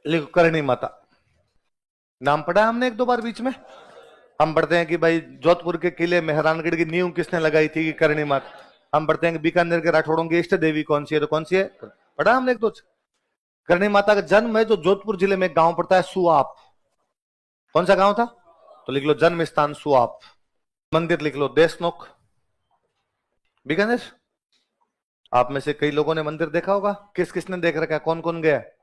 लिखो करणी माता। नाम पढ़ा है हमने एक दो बार बीच में। हम पढ़ते हैं कि भाई जोधपुर के किले मेहरानगढ़ की नींव किसने लगाई थी कि करणी माता। हम पढ़ते हैं कि बीकानेर के राठौड़ों की इष्ट देवी कौन सी है, तो कौन सी है, पढ़ा हमने एक दो। करणी माता का जन्म है जो जोधपुर जिले में गांव पड़ता है सुआप। कौन सा गांव था, तो लिख लो जन्म स्थान सुआप। मंदिर लिख लो देशनोक बीकानेर। आप में से कई लोगों ने मंदिर देखा होगा, किस किसने देख रखा है, कौन कौन गया है?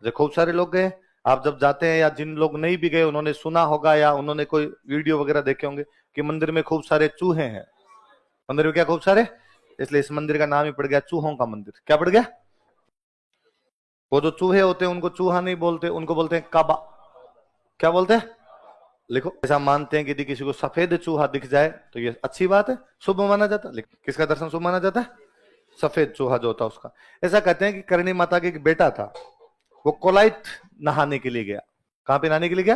जो खूब सारे लोग गए। आप जब जाते हैं या जिन लोग नहीं भी गए उन्होंने सुना होगा या उन्होंने कोई वीडियो वगैरह देखे होंगे कि मंदिर में खूब सारे चूहे हैं। मंदिर में क्या खूब सारे, इसलिए इस मंदिर का नाम ही पड़ गया चूहों का मंदिर। क्या पड़ गया? वो जो चूहे होते हैं उनको चूहा नहीं बोलते, उनको बोलते हैं काबा। क्या बोलते हैं? लिखो। ऐसा मानते हैं कि यदि किसी को सफेद चूहा दिख जाए तो ये अच्छी बात है, शुभ माना जाता है। लेकिन किसका दर्शन शुभ माना जाता है? सफेद चूहा जो होता है उसका। ऐसा कहते हैं कि करणी माता के एक बेटा था, वो कोलाइत नहाने के लिए गया। कहां पे नहाने के लिए गया?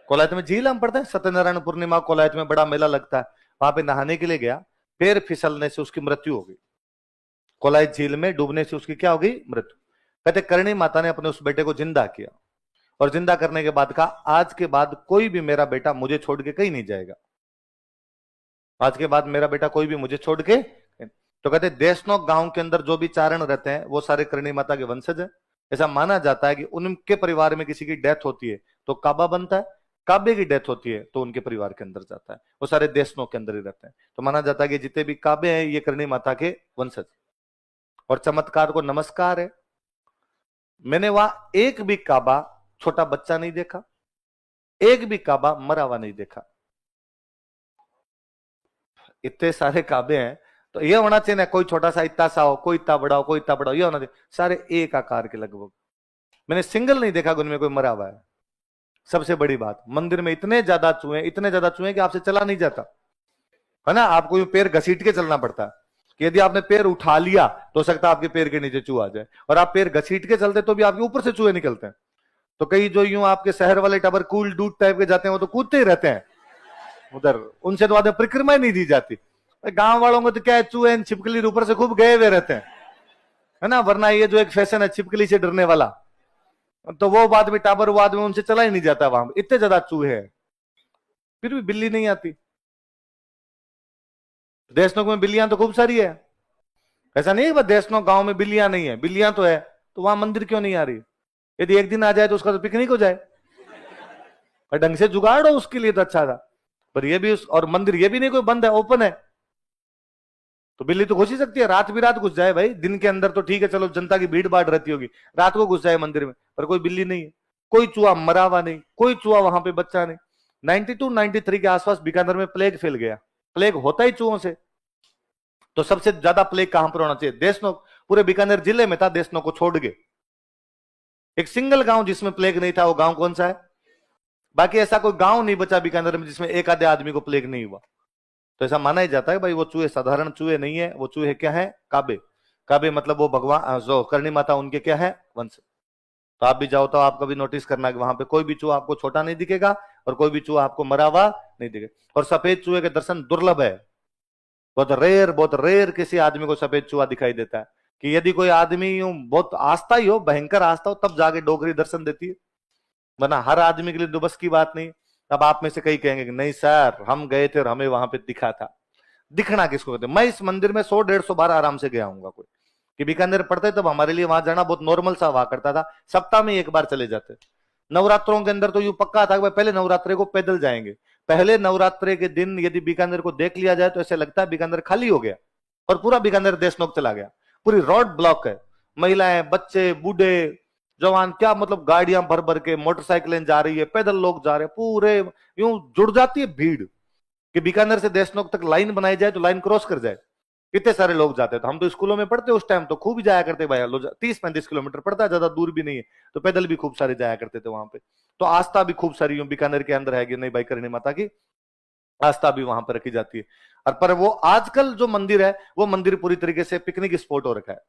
कोलाइत में झील हम पढ़ते हैं, सत्यनारायण पूर्णिमा कोलाइत में बड़ा मेला लगता है, वहां पे नहाने के लिए गया। पैर फिसलने से उसकी मृत्यु हो गई। कोलाइत झील में डूबने से उसकी क्या हो गई? मृत्यु। कहते करणी माता ने अपने उस बेटे को जिंदा किया और जिंदा करने के बाद कहा आज के बाद कोई भी मेरा बेटा मुझे छोड़ के कहीं नहीं जाएगा। आज के बाद मेरा बेटा कोई भी मुझे छोड़ के। तो कहते देशनोक गांव के अंदर जो भी चारण रहते हैं वो सारे करणी माता के वंशज हैं। ऐसा माना जाता है कि उनके परिवार में किसी की डेथ होती है तो काबा बनता है, काबे की डेथ होती है तो उनके परिवार के अंदर जाता है। वो सारे देशनोक के अंदर ही रहते हैं। तो माना जाता है कि जितने भी काबे हैं ये करणी माता के वंशज। और चमत्कार को नमस्कार है, मैंने वहां एक भी काबा छोटा बच्चा नहीं देखा, एक भी काबा मरा हुआ नहीं देखा। इतने सारे काबे हैं तो ये होना चाहिए ना, कोई छोटा सा इतना सा हो, कोई इतना बड़ा हो, कोई इतना बड़ा हो, ये होना चाहिए सारे एक आकार के लगभग। मैंने सिंगल नहीं देखा उनमें कोई मरा हुआ है। सबसे बड़ी बात, मंदिर में इतने ज्यादा चूहे कि आपसे चला नहीं जाता है ना। आपको यूं पैर घसीट के चलना पड़ता है कि यदि आपने पैर उठा लिया तो हो सकता है आपके पैर के नीचे चूहा आ जाए, और आप पैर घसीट के चलते तो भी आपके ऊपर से चूहे निकलते हैं। तो कई जो यूं आपके शहर वाले टाबर कूल डूड टाइप के जाते हैं वो तो कूदते ही रहते हैं उधर, उनसे तो आधे परिक्रमा ही नहीं दी जाती। गांव वालों को तो क्या है, चूहे छिपकली ऊपर से खूब गए हुए रहते हैं है ना। वरना ये जो एक फैशन है छिपकली से डरने वाला, तो वो बाद में टाबर वो आदमी उनसे चला ही नहीं जाता। वहां इतने ज्यादा चूहे हैं फिर भी बिल्ली नहीं आती। देशनोक में बिल्लियां तो खूब सारी है। ऐसा नहीं है कि देशनोक गांव में बिल्लियां नहीं है, बिल्लियां तो है, तो वहां मंदिर क्यों नहीं आ रही? यदि एक दिन आ जाए तो उसका तो पिकनिक हो जाए और ढंग से जुगाड़ हो उसके लिए तो अच्छा था। पर ये भी और मंदिर ये भी नहीं कोई बंद है, ओपन है, तो बिल्ली तो घुस ही सकती है। रात भी रात घुस जाए भाई, दिन के अंदर तो ठीक है चलो जनता की भीड़ भाड़ रहती होगी, रात को घुस जाए मंदिर में, पर कोई बिल्ली नहीं है, कोई चूहा मरा हुआ नहीं, कोई चूहा वहां पे बच्चा नहीं। 92 93 के आसपास बीकानेर में प्लेग फैल गया। प्लेग होता ही चूहों से, तो सबसे ज्यादा प्लेग कहां पर होना चाहिए? देशनोक। पूरे बीकानेर जिले में था, देशनोक को छोड़ के एक सिंगल गांव जिसमें प्लेग नहीं था, वो गांव कौन सा है? बाकी ऐसा कोई गांव नहीं बचा बीकानेर में जिसमें एक आधे आदमी को प्लेग नहीं हुआ। तो ऐसा माना ही जाता है भाई वो चूहे साधारण चूहे नहीं है, वो चूहे क्या है? काबे। काबे मतलब वो भगवान जो करणी माता उनके क्या है? वंश। तो आप भी जाओ तो आप कभी नोटिस करना कि वहां पे कोई भी चूहा आपको छोटा नहीं दिखेगा और कोई भी चूहा आपको मरा हुआ नहीं दिखेगा। और सफेद चूहे के दर्शन दुर्लभ है, बहुत रेयर किसी आदमी को सफेद चूहा दिखाई देता है। कि यदि कोई आदमी यूं बहुत आस्था ही हो, भयंकर आस्था हो, तब जाके डोगरी दर्शन देती है, वरना हर आदमी के लिए तो बस की बात नहीं। अब आप में से कई कहेंगे कि नहीं सर हम गए थे और हमें वहां पे दिखा था। दिखना किसको कहते हैं? मैं इस मंदिर में 100 150 बार आराम से गया हूँ कोई, कि बीकानेर पड़ते तब हमारे लिए वहां जाना बहुत नॉर्मल सा हुआ करता था, सप्ताह में एक बार चले जाते। नवरात्रों के अंदर तो यूं पक्का था कि पहले नवरात्रे को पैदल जाएंगे। पहले नवरात्रे के दिन यदि बीकानेर को देख लिया जाए तो ऐसे लगता है बीकानेर खाली हो गया और पूरा बीकानेर देशनोक चला गया। पूरी रोड ब्लॉक है, महिलाएं बच्चे बूढ़े जवान, क्या मतलब गाड़ियां भर भर के, मोटरसाइकिलें जा रही है, पैदल लोग जा रहे हैं, पूरे यूं जुड़ जाती है भीड़ कि बीकानेर से देशनोक तक लाइन बनाई जाए तो लाइन क्रॉस कर जाए, इतने सारे लोग जाते हैं। तो हम तो स्कूलों में पढ़ते उस टाइम तो खूब जाया करते भाई, 30 35 किलोमीटर पड़ता है, ज्यादा दूर भी नहीं है, तो पैदल भी खूब सारे जाया करते थे वहां पे। तो आस्था भी खूब सारी बीकानेर के अंदर है कि नहीं भाई करणी माता की आस्था भी वहां पर रखी जाती है। और पर वो आजकल जो मंदिर है वो मंदिर पूरी तरीके से पिकनिक स्पॉट हो रखा है।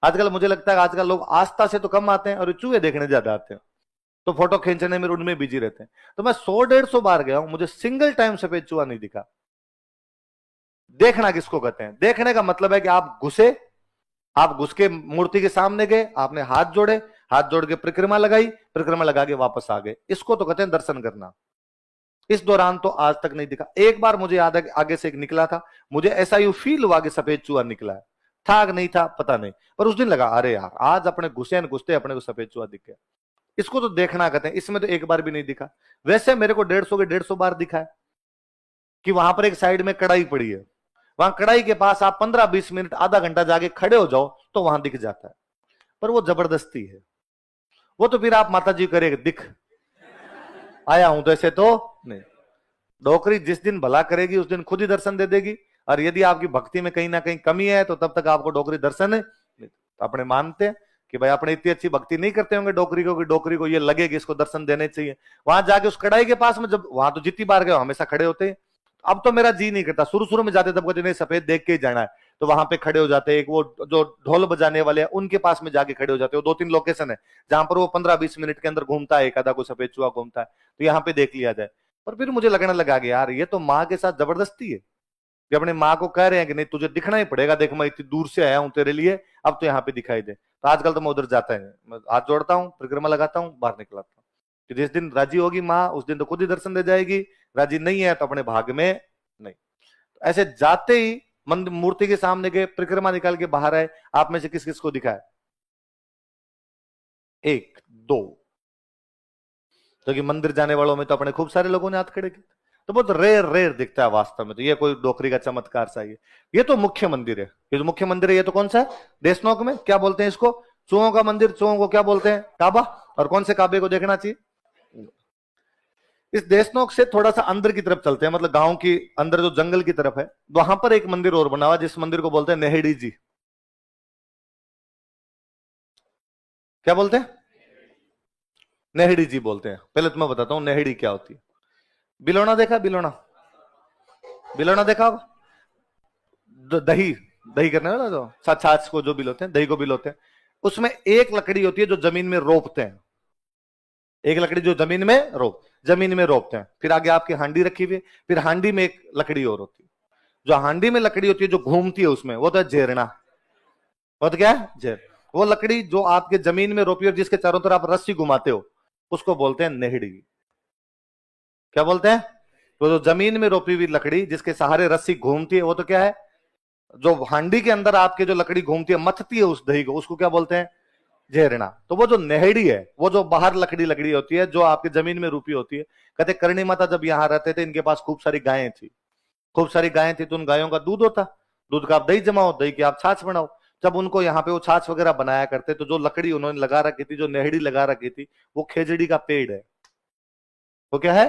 आजकल मुझे लगता है आजकल लोग आस्था से तो कम आते हैं और चूहे देखने ज्यादा आते हैं, तो फोटो खींचने में उनमें बिजी रहते हैं। तो मैं 100 150 बार गया हूं, मुझे सिंगल टाइम सफेद चूहा नहीं दिखा। देखना किसको कहते हैं? देखने का मतलब है कि आप घुसे, आप घुस के मूर्ति के सामने गए, आपने हाथ जोड़े, हाथ जोड़ के परिक्रमा लगाई, परिक्रमा लगा के वापस आ गए। इसको तो कहते हैं दर्शन करना। इस दौरान तो आज तक नहीं दिखा। एक बार मुझे याद है आगे से एक निकला था, मुझे ऐसा यूं फील हुआ कि सफेद चूहा निकला है, था कि नहीं था पता नहीं, पर उस दिन लगा अरे यार आज अपने घुसे न घुसते अपने को सफेद चूहा दिख गया। इसको तो देखना कहते हैं, इसमें तो एक बार भी नहीं दिखा। वैसे मेरे को 150 के 150 बार दिखा है कि वहां पर एक साइड में कढ़ाई पड़ी है, वहां कढ़ाई के पास आप 15-20 मिनट आधा घंटा जाके खड़े हो जाओ तो वहां दिख जाता है, पर वो जबरदस्ती है। वो तो फिर आप माता जी करेगा दिख आया हूं तो ऐसे तो नहीं। डोकरी जिस दिन भला करेगी उस दिन खुद ही दर्शन दे देगी, और यदि आपकी भक्ति में कहीं ना कहीं कमी है तो तब तक आपको डोकरी दर्शन है। अपने मानते हैं कि भाई अपने इतनी अच्छी भक्ति नहीं करते होंगे डोकरी को कि डोकरी को ये लगे कि इसको दर्शन देने चाहिए। वहां जाके उस कढ़ाई के पास में, जब वहां तो जितनी बार गए हमेशा खड़े होते हैं, अब तो मेरा जी नहीं करता। शुरू शुरू में जाते तब कहते नहीं सफेद देख के ही जाना है, तो वहां पे खड़े हो जाते। एक वो जो ढोल बजाने वाले हैं उनके पास में जाके खड़े हो जाते हो। 2-3 लोकेशन है जहां पर वो 15-20 मिनट के अंदर घूमता है, एक आधा कोई सफेद चूहा घूमता है, तो यहाँ पे देख लिया जाए। पर फिर मुझे लगने लगा कि यार ये तो माँ के साथ जबरदस्ती है कि अपने माँ को कह रहे हैं कि नहीं तुझे दिखना ही पड़ेगा, देख मैं इतनी दूर से आया हूं तेरे लिए, अब तो यहाँ पे दिखाई दे। तो आजकल तो मैं उधर जाता है, मैं हाथ जोड़ता हूँ, परिक्रमा लगाता हूँ, बाहर निकलाता हूँ कि जिस दिन राजी होगी माँ उस दिन तो खुद ही दर्शन दे जाएगी, राजी नहीं है तो अपने भाग में नहीं। ऐसे जाते ही मंदिर मूर्ति के सामने के परिक्रमा निकाल के बाहर आए। आप में से किस किस को दिखा है? 1 2। तो कि मंदिर जाने वालों में तो अपने खूब सारे लोगों ने हाथ खड़े किए, तो बहुत रेयर रेयर दिखता है वास्तव में। तो ये कोई डोकरी का चमत्कार सा ये तो मुख्य मंदिर है। ये जो मुख्य मंदिर है ये तो कौन सा है? देशनोक में क्या बोलते हैं इसको? चूहों का मंदिर। चूहों को क्या बोलते हैं? काबा। और कौन से काबे को देखना चाहिए? इस देशनोक से थोड़ा सा अंदर की तरफ चलते हैं, मतलब गांव की अंदर जो जंगल की तरफ है, वहां पर एक मंदिर और बना हुआ जिस मंदिर को बोलते हैं नेहड़ी जी। क्या बोलते हैं? नेहड़ी जी बोलते हैं। पहले तो मैं बताता हूं नेहड़ी क्या होती है। बिलोना देखा? बिलोना, बिलोना देखा होगा? दही दही करने वाला जो छाछ को जो बिलोते हैं, दही को बिलोते हैं, उसमें एक लकड़ी होती है जो जमीन में रोपते हैं। एक लकड़ी जो जमीन में रोपते हैं। फिर आगे आपकी हांडी रखी हुई है, फिर हांडी में एक लकड़ी और होती है। जो हांडी में लकड़ी होती है जो घूमती है उसमें, वो तो है झेरना। वो तो क्या है? झेर। वो लकड़ी जो आपके जमीन में रोपी और जिसके चारों तरफ आप रस्सी घुमाते हो उसको बोलते हैं नेहड़ी। क्या बोलते हैं? तो जो जमीन में रोपी हुई लकड़ी जिसके सहारे रस्सी घूमती है वो तो क्या है? जो हांडी के अंदर आपके जो लकड़ी घूमती है, मथती है उस दही को, उसको क्या बोलते हैं? झेरना। तो वो जो नेहड़ी है वो जो बाहर लकड़ी लकड़ी होती है जो आपकी जमीन में रूपी होती है। कहते करणी माता जब यहाँ रहते थे इनके पास खूब सारी गायें थी, तो उन गायों का दूध होता, दूध का आप दही जमाओ, दही की आप छाछ बनाओ। जब उनको यहाँ पे वो छाछ वगैरह बनाया करते, तो जो लकड़ी उन्होंने लगा रखी थी, जो नेहड़ी लगा रखी थी, वो खेजड़ी का पेड़ है। वो क्या है?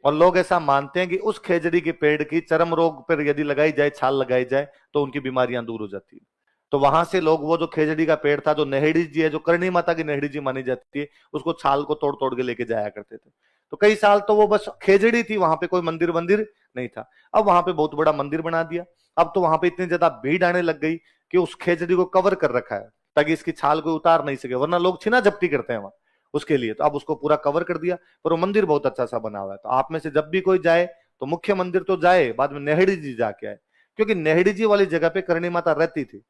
और लोग ऐसा मानते हैं कि उस खेजड़ी के पेड़ की चर्म रोग पर यदि लगाई जाए, छाल लगाई जाए, तो उनकी बीमारियां दूर हो जाती है। तो वहां से लोग वो जो खेजड़ी का पेड़ था, जो नेहड़ी जी है, जो करणी माता की नेहड़ी जी मानी जाती है, उसको छाल को तोड़ तोड़ के लेके जाया करते थे। तो कई साल तो वो बस खेजड़ी थी, वहां पे कोई मंदिर वंदिर नहीं था। अब वहां पे बहुत बड़ा मंदिर बना दिया। अब तो वहां पे इतनी ज्यादा भीड़ आने लग गई कि उस खेजड़ी को कवर कर रखा है ताकि इसकी छाल को उतार नहीं सके, वरना लोग छीना झपटी करते हैं वहां उसके लिए। तो अब उसको पूरा कवर कर दिया, पर वो मंदिर बहुत अच्छा सा बना हुआ है। तो आप में से जब भी कोई जाए तो मुख्य मंदिर तो जाए, बाद में नेहड़ी जी जाके आए, क्योंकि नेहड़ी जी वाली जगह पे करणी माता रहती थी।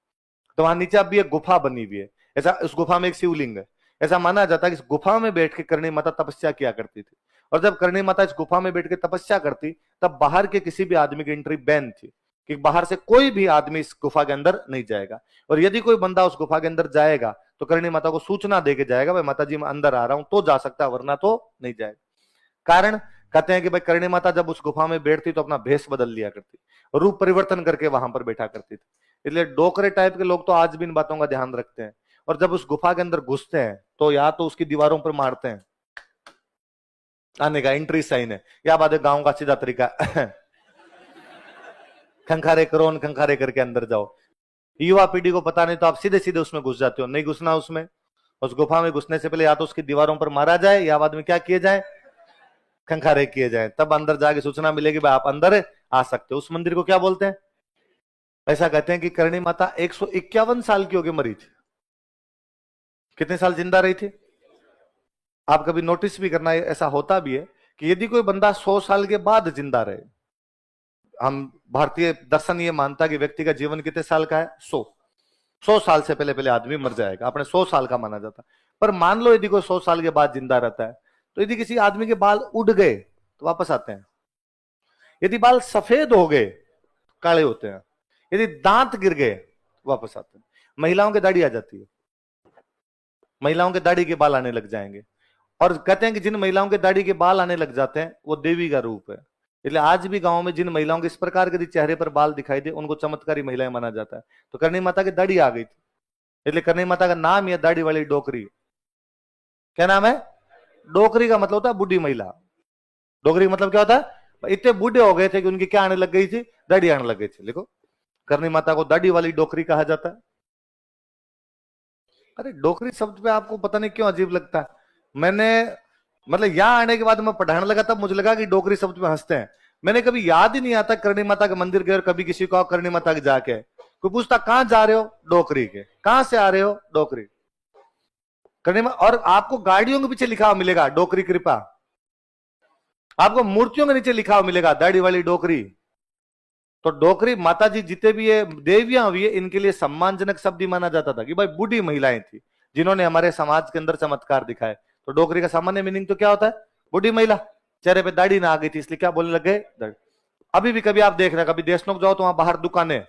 तो वहां नीचे अब भी एक गुफा बनी हुई है, ऐसा उस गुफा में एक शिवलिंग है। ऐसा माना जाता है कि इस गुफा में बैठ के करणी माता तपस्या किया करती थी। और जब करणी माता इस गुफा में बैठ के तपस्या करती, तब बाहर के किसी भी आदमी की एंट्री बैन थी, कि बाहर से कोई भी आदमी इस गुफा के अंदर नहीं जाएगा। और यदि कोई बंदा उस गुफा के अंदर जाएगा तो करणी माता को सूचना देके जाएगा, भाई माता जी मैं अंदर आ रहा हूं, तो जा सकता है, वरना तो नहीं जाएगा। कारण कहते हैं कि भाई करणी माता जब उस गुफा में बैठती तो अपना भेष बदल लिया करती, रूप परिवर्तन करके वहां पर बैठा करती थी। इसलिए डोकरे टाइप के लोग तो आज भी इन बातों का ध्यान रखते हैं। और जब उस गुफा के अंदर घुसते हैं तो या तो उसकी दीवारों पर मारते हैं, आने का एंट्री साइन है, या बाद गांव का सीधा तरीका खंखारे करो, खंखारे करके अंदर जाओ। युवा पीढ़ी को पता नहीं तो आप सीधे सीधे उसमें घुस जाते हो, नहीं घुसना उसमें। उस गुफा में घुसने से पहले या तो उसकी दीवारों पर मारा जाए, या बाद में क्या किए जाए? खंखारे किए जाए, तब अंदर जाके सूचना मिलेगी भाई आप अंदर आ सकते हो। उस मंदिर को क्या बोलते हैं? ऐसा कहते हैं कि करणी माता 151 साल की होके मरी थी। कितने साल जिंदा रही थी? आप कभी नोटिस भी करना, ऐसा होता भी है कि यदि कोई बंदा 100 साल के बाद जिंदा रहे, हम भारतीय दर्शन ये मानता है कि व्यक्ति का जीवन कितने साल का है? 100 साल से पहले पहले आदमी मर जाएगा, अपने 100 साल का माना जाता। पर मान लो यदि कोई 100 साल के बाद जिंदा रहता है, तो यदि किसी आदमी के बाल उड़ गए तो वापस आते हैं, यदि बाल सफेद हो गए काले होते हैं, यदि दांत गिर गए वापस आते हैं। महिलाओं की दाढ़ी आ जाती है, महिलाओं के दाढ़ी के बाल आने लग जाएंगे, और कहते हैं कि जिन महिलाओं के दाढ़ी के बाल आने लग जाते हैं वो देवी का रूप है। इसलिए आज भी गांव में जिन महिलाओं के इस प्रकार के चेहरे पर बाल दिखाई दे उनको चमत्कारी महिलाएं माना जाता है। तो करणी माता की दाढ़ी आ गई थी, इसलिए करणी माता का नाम है दाढ़ी वाली डोकरी। क्या नाम है? डोकरी का मतलब होता है बूढ़ी महिला। डोकरी का मतलब क्या होता है? इतने बूढ़े हो गए थे कि उनकी क्या आने लग गई थी? दाढ़ी आने लग गई थी। देखो, करणी माता को दाढ़ी वाली डोकरी कहा जाता है। अरे डोकरी शब्द पे आपको पता नहीं क्यों अजीब लगता है। मैंने मतलब यहां आने के बाद मैं पढ़ाने लगा तब मुझे लगा कि डोकरी शब्द पे हंसते हैं। मैंने कभी याद ही नहीं आता करणी माता के मंदिर गए और कभी किसी को करणी माता के जाके कोई पूछता कहां जा रहे हो? डोकरी के। कहां से आ रहे हो? डोकरी। करणी माता। और आपको गाड़ियों के पीछे लिखा हुआ मिलेगा डोकरी कृपा, आपको मूर्तियों के नीचे लिखा हुआ मिलेगा दाढ़ी वाली डोकरी। तो डोकरी माता जी जितने भी ये देवियां हुई है इनके लिए सम्मानजनक शब्द ही माना जाता था कि भाई बूढ़ी महिलाएं थी जिन्होंने हमारे समाज के अंदर चमत्कार दिखाए। तो डोकरी का सामान्य मीनिंग तो क्या होता है? बूढ़ी महिला, चेहरे पे दाढ़ी ना आ गई थी इसलिए क्या बोलने लग गए? अभी भी कभी आप देख रहे हैं, कभी देशनोक जाओ तो वहां बाहर दुकानें,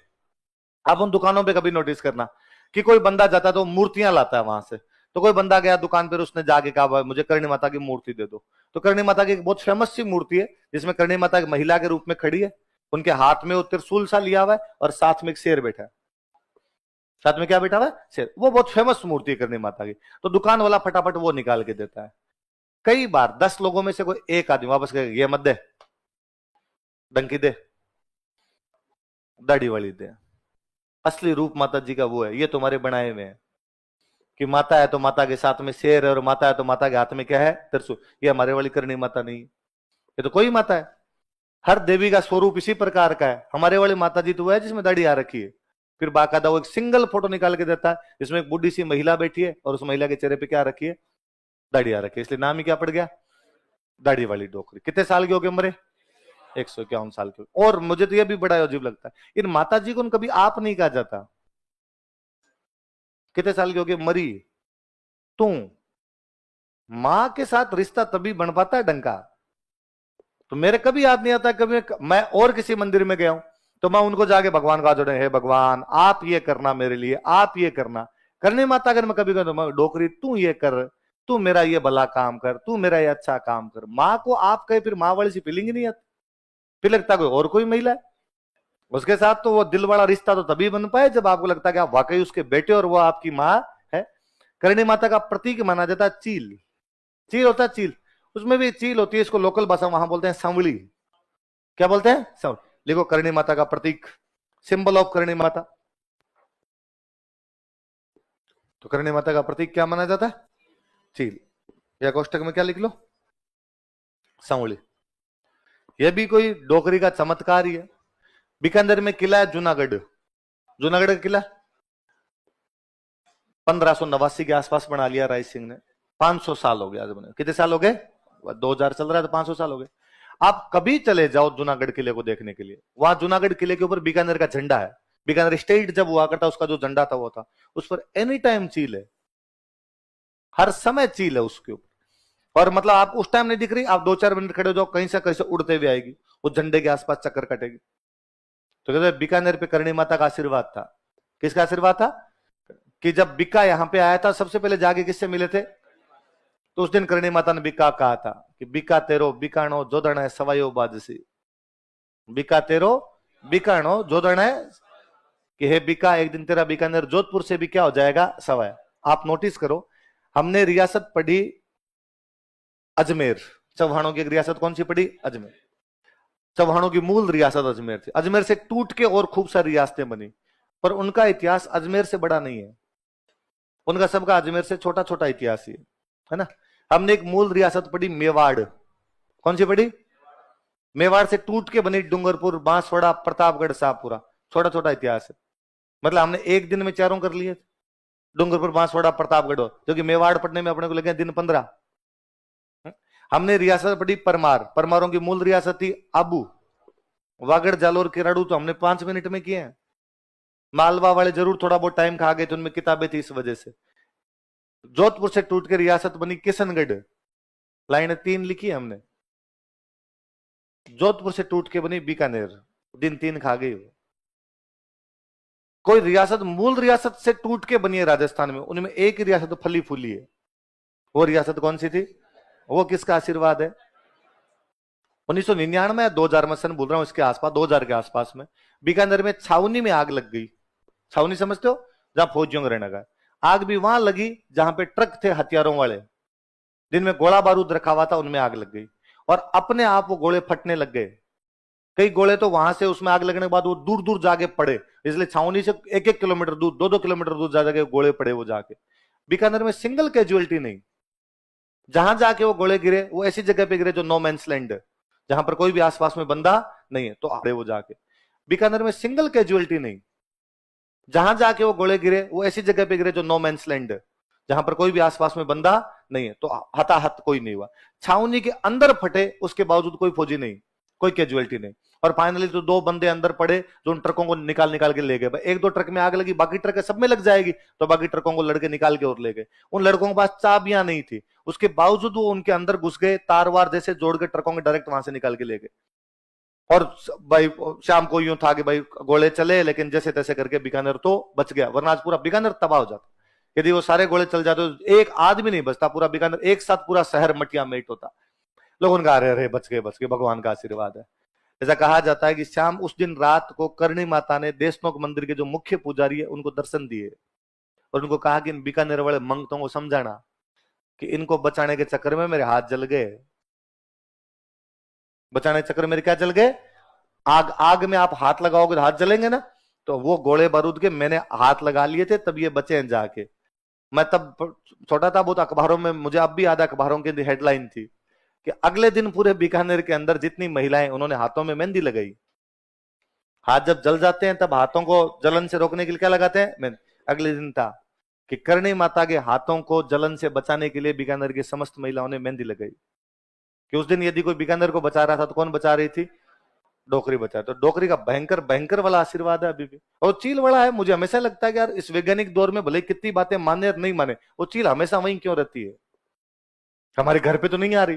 आप उन दुकानों पे कभी नोटिस करना कि कोई बंदा जाता है तो मूर्तियां लाता है वहां से। तो कोई बंदा गया दुकान पर, उसने जाके कहा मुझे करणी माता की मूर्ति दे दो। तो करणी माता की एक बहुत फेमस सी मूर्ति है जिसमें करणी माता एक महिला के रूप में खड़ी है, उनके हाथ में वो त्रिशूल सा लिया हुआ है और साथ में एक शेर बैठा है। साथ में क्या बैठा हुआ है? शेर। वो बहुत फेमस मूर्ति है करणी माता की। तो दुकान वाला फटाफट वो निकाल के देता है। कई बार 10 लोगों में से कोई एक आदमी वापस कहेगा ये मत दे, डंकी दे, दाढ़ी वाली दे। असली रूप माता जी का वो है, ये तुम्हारे बनाए हुए हैं कि माता है तो माता के साथ में शेर है और माता है तो माता के हाथ में क्या है? त्रिशूल। ये हमारे वाली करणी माता नहीं, ये तो कोई माता है। हर देवी का स्वरूप इसी प्रकार का है। हमारे वाली माता जी तो वो है जिसमें दाढ़ी आ रखी है। फिर बाकायदा वो एक सिंगल फोटो निकाल के देता है जिसमें एक बूढ़ी सी महिला बैठी है और उस महिला के चेहरे पे क्या रखी है? दाढ़ी आ रखी है, इसलिए नाम ही क्या पड़ गया? दाढ़ी वाली डोकरी। कितने साल के हो गए मरे? 151 साल के। और मुझे तो यह भी बड़ा अजीब लगता है, इन माता जी को कभी आप नहीं कहा जाता। कितने साल के हो गए? मरी तू। मां के साथ रिश्ता तभी बन पाता है डंका। तो मेरे कभी याद नहीं आता, कभी मैं और किसी मंदिर में गया हूं तो मैं उनको जाके भगवान का जोड़े, हे भगवान आप ये करना मेरे लिए, आप ये करना। करणी माता अगर मैं कभी कहूं तो डोकरी तू ये कर, तू मेरा ये भला काम कर, तू मेरा ये अच्छा काम कर। माँ को आप कहे फिर माँ वाली सी फीलिंग ही नहीं आती, फिर लगता कोई और कोई महिला है उसके साथ। तो वो दिल वाला रिश्ता तो तभी बन पाए जब आपको लगता है कि आप वाकई उसके बेटे और वो आपकी माँ है। करणी माता का प्रतीक माना जाता है चील। चील होता है चील, उसमें भी चील होती है, इसको लोकल भाषा वहां बोलते हैं सांवली। क्या बोलते हैं? सांवली। लिखो करणी माता का प्रतीक, सिंबल ऑफ करणी माता। तो करणी माता का प्रतीक क्या माना जाता है? चील। या कोष्टक में क्या लिख लो? सांवली। यह भी कोई डोकरी का चमत्कार ही है। बीकानेर में किला है जूनागढ़, जूनागढ़ का किला 1589 के आसपास बना लिया राय सिंह ने। 500 साल हो गया आज बने। कितने साल हो गए? 2000 चल रहा है तो 500 साल हो गए। आप कभी चले जाओ जूनागढ़ किले को देखने के लिए, वहां जूनागढ़ किले के ऊपर बीकानेर का झंडा है। बीकानेर स्टेट जब हुआ करता उसका जो झंडा था वो था, उस पर एनी टाइम चील है, हर समय चील है उसके ऊपर। और मतलब आप उस टाइम नहीं दिख रही, आप 2-4 मिनट खड़े हो जाओ कहीं से उड़ते हुए आएगी, उस झंडे के आसपास चक्कर कटेगी। तो कहते बीकानेर पे करणी माता का आशीर्वाद था। किसका आशीर्वाद था? कि जब बिक्का यहां पे आया था सबसे पहले जाके किससे मिले थे? तो उस दिन करणी माता ने बिक्का कहा था कि बिक्का तेरो बिकाणो जोदण है सवायो बाजसी। बिक्का तेरो बिकाणो जोदण है, कि हे बिक्का एक दिन तेरा बीकानेर जोधपुर से भी क्या हो जाएगा? सवाय। आप नोटिस करो, हमने रियासत पढ़ी अजमेर, चौहानों की एक रियासत कौन सी पढ़ी? अजमेर। चौहानों की मूल रियासत अजमेर थी, अजमेर से टूट के और खूब सारी रियासतें बनी, पर उनका इतिहास अजमेर से बड़ा नहीं है। उनका सबका अजमेर से छोटा छोटा इतिहास ही है ना। हमने एक मूल रियासत पढ़ी मेवाड़, कौन सी पढ़ी? मेवाड़ से टूट के बनी डूंगरपुर, बांसवाड़ा, प्रतापगढ़, शाहपुरा। छोटा छोटा इतिहास है, मतलब हमने एक दिन में चारों कर लिए, डूंगरपुर, बांसवाड़ा, प्रतापगढ़, जो कि मेवाड़ पढ़ने में अपने को लगे दिन 15। हमने रियासत पढ़ी परमार, परमारों की मूल रियासत थी आबू, वागड़, जालोर, किराड़ू तो हमने 5 मिनट में किए हैं। मालवा वाले जरूर थोड़ा बहुत टाइम खा गए थे, उनमें किताबें थी इस वजह से। जोधपुर से टूट के रियासत बनी किशनगढ़, लाइन 3 लिखी है हमने। जोधपुर से टूट के बनी बीकानेर, दिन 3 खा गई वो। कोई रियासत मूल रियासत से टूट के बनी है राजस्थान में, उनमें एक ही रियासत फली फूली है। वो रियासत कौन सी थी? वो किसका आशीर्वाद है? 1999 2000 में सन बोल रहा हूं, इसके आसपास 2000 के आसपास में बीकानेर में छावनी में आग लग गई। छावनी समझते हो, जहां फौजियों का रहने का। आग भी वहां लगी जहां पे ट्रक थे हथियारों वाले, जिनमें गोला बारूद रखा हुआ था, उनमें आग लग गई। और अपने आप वो गोले फटने लग गए। कई गोले तो वहां से उसमें आग लगने के बाद वो दूर दूर जाके पड़े, इसलिए छावनी से 1-1 किलोमीटर दूर, 2-2 किलोमीटर दूर जा जाके गोले पड़े वो जाके। बीकानेर में सिंगल कैजुअलिटी नहीं। जहां जाके वो गोले गिरे वो ऐसी जगह पे गिरे जो नो मैंस लैंड है, जहां पर कोई भी आसपास में बंदा नहीं है, तो आड़े वो जाके। बीकानेर में सिंगल कैजुअलिटी नहीं। जहां जाके वो गोले गिरे वो ऐसी जगह पे गिरे जो नो मैंस लैंड है, जहां पर कोई भी आसपास में बंदा नहीं है, तो हताहत कोई नहीं हुआ। छावनी के अंदर फटे, उसके बावजूद कोई फौजी नहीं, कोई कैजुअलिटी नहीं। और फाइनली तो 2 बंदे अंदर पड़े जो उन ट्रकों को निकाल निकाल के ले गए। 1-2 ट्रक में आग लगी, बाकी ट्रक सब में लग जाएगी, तो बाकी ट्रकों को लड़के निकाल के और ले गए। उन लड़कों के पास चाबियां नहीं थी, उसके बावजूद वो उनके अंदर घुस गए, तार वार जैसे जोड़ के ट्रकों के डायरेक्ट वहां से निकाल के ले गए। और भाई शाम को यूं था कि भाई गोले चले, लेकिन जैसे तैसे करके बीकानेर तो बच गया, वरना आज पूरा बीकानेर तबाह हो जाता। यदि वो सारे गोले चल जाते तो एक आदमी नहीं बचता, पूरा बीकानेर एक साथ पूरा शहर मटिया मेट होता। लोगों का अरे बच गए बच गए, भगवान का आशीर्वाद है। ऐसा कहा जाता है कि शाम उस दिन रात को करणी माता ने देशनोक मंदिर के जो मुख्य पुजारी है उनको दर्शन दिए और उनको कहा कि इन बीकानेर वाले मंगतों को समझाना कि इनको बचाने के चक्कर में मेरे हाथ जल गए। बचाने के चक्कर में मेरे क्या जल गए? आग। आग में आप हाथ लगाओगे तो हाथ जलेंगे ना, तो वो गोले बारूद के मैंने हाथ लगा लिए थे, तब ये बचे हैं जाके। मैं तब छोटा था बहुत, अखबारों में मुझे अब भी याद है, अखबारों की हेडलाइन थी कि अगले दिन पूरे बीकानेर के अंदर जितनी महिलाएं उन्होंने हाथों में मेहंदी लगाई। हाथ जब जल जाते हैं तब हाथों को जलन से रोकने के लिए क्या लगाते हैं? अगले दिन था कि करणी माता के हाथों को जलन से बचाने के लिए बीकानेर की समस्त महिलाओं ने मेहंदी लगाई। कि उस दिन यदि कोई बीकानेर को बचा रहा था तो कौन बचा रही थी? डोकरी बचा। तो डोकरी का भयंकर भयंकर वाला आशीर्वाद है अभी भी। और चील वाला है, मुझे हमेशा लगता है कि यार इस वैज्ञानिक दौर में भले कितनी बातें माने और नहीं माने, वो चील हमेशा वहीं क्यों रहती है? हमारे घर पे तो नहीं आ रही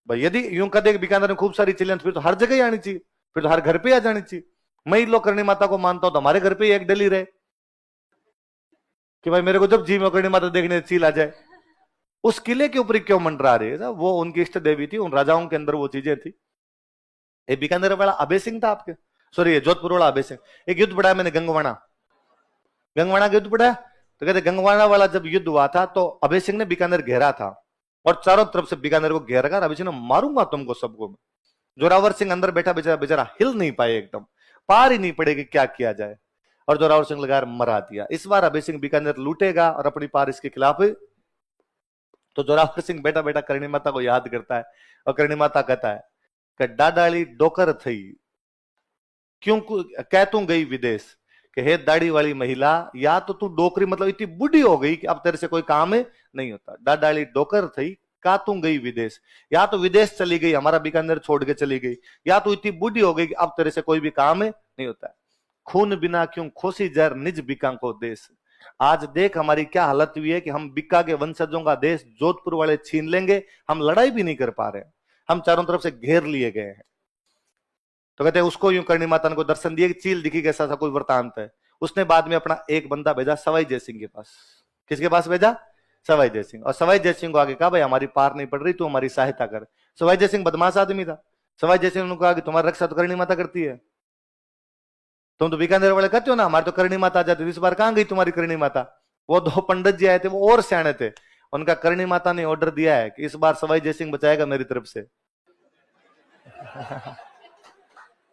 भाई। यदि यूं कह दे बीकानेर में खूब सारी चिड़ियां, फिर तो हर जगह ही आनी चाहिए, फिर तो हर घर पे आ जानी चाहिए। मैं ही लोग करणी माता को मानता हूं तो हमारे घर पे एक डली रहे कि भाई मेरे को जब जी में करणी माता देखने चील आ जाए। उस किले के ऊपर क्यों मंडरा रहे? वो उनकी इष्ट देवी थी, उन राजाओं के अंदर वो चीजें थी। ये बीकानेर वाला अभय सिंह था आपके, सॉरी ये जोधपुर वाला अभय सिंह। एक युद्ध पढ़ा है मैंने, गंगवाना। गंगवाना का युद्ध पढ़ा है? तो कहते गंगवाना वाला जब युद्ध हुआ था तो अभय सिंह ने बीकानेर घेरा था और चारों तरफ से बीकानेर को घेर रखा। अभय सिंह ने मारूंगा तुमको सबको। जोरावर सिंह अंदर बैठा बेचारा, बेचारा हिल नहीं पाए, एकदम पार ही नहीं पड़े कि क्या किया जाए। और जोरावर सिंह लगा मरा दिया। इस बार अभय सिंह बीकानेर लूटेगा और अपनी पार इसके खिलाफ। तो जोरावर सिंह बैठा बैठा करणी माता को याद करता है और करणी माता कहता है कि डाडाली डोकर थई क्यों कह तू गई विदेश, कि हे दाढ़ी वाली महिला, या तो तू डोकरी मतलब इतनी बुढ़ी हो गई कि अब तेरे से कोई काम नहीं होता। डाडाली डोकर थई का तू गई विदेश, या तो विदेश चली गई, हमारा बीकानेर छोड़ के चली गई, या तो इतनी बुढ़ी हो गई कि अब तेरे से कोई भी काम नहीं होता। खून बिना क्यों खोसी जहर निज बिका को देश। आज देख हमारी क्या हालत हुई है कि हम बिक्का के वंशजों का देश जोधपुर वाले छीन लेंगे। हम लड़ाई भी नहीं कर पा रहे, हम चारों तरफ से घेर लिए गए हैं। तो कहते हैं उसको यूं करणी माता ने को दर्शन दिए कि चील दिखी, कैसा सा कोई वृतांत है। उसने बाद में अपना एक बंदा भेजा सवाई जयसिंह के पास। किसके पास भेजा? सवाई जयसिंह। और सवाई जयसिंह को आगे कहा भाई हमारी पार नहीं पड़ रही, तू हमारी सहायता कर। सवाई जयसिंह बदमाश आदमी था। सवाई जयसिंह ने कहा कि तुम्हारी रक्षा तो करणी माता करती है, तुम तो बीकानेर वाले करते हो ना, हमारे तो करणी माता आ जाती। इस बार कहां गई तुम्हारी करणी माता? वो 2 पंडित जी आए थे, वो और सियाणे थे। उनका करणी माता ने ऑर्डर दिया है कि इस बार सवाई जयसिंह बचाएगा मेरी तरफ से।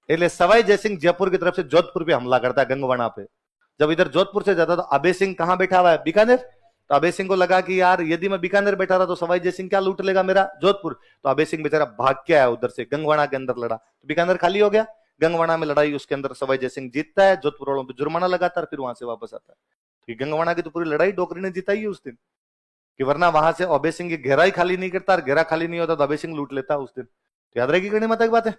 इसलिए सवाई जयसिंह जयपुर की तरफ से जोधपुर पे हमला करता है, गंगवाना पे। जब इधर जोधपुर से जाता तो अभय सिंह कहां बैठा हुआ है? बीकानेर। तो अभय सिंह को लगा कि यार यदि मैं बीकानेर बैठा रहा तो सवाई जयसिंह क्या लूट लेगा मेरा? जोधपुर। तो अभय सिंह बेचारा भाग के आया उधर से, गंगवाना के अंदर लड़ा, तो बीकानेर खाली हो गया। गंगवाना में लड़ाई, उसके अंदर सवाई जयसिंह जीतता है, जोधपुर वालों पर जुर्माना लगाता है, फिर वहां से वापस आता है। तो गंगवाना की तो पूरी लड़ाई डोकरी ने जिताई है उस दिन, कि वरना वहां से अभय सिंह की घेरा ही खाली नहीं करता, और घेरा खाली नहीं होता तो अभय सिंह लूट लेता उस दिन। तो याद रहेगी करणी माता की बात है।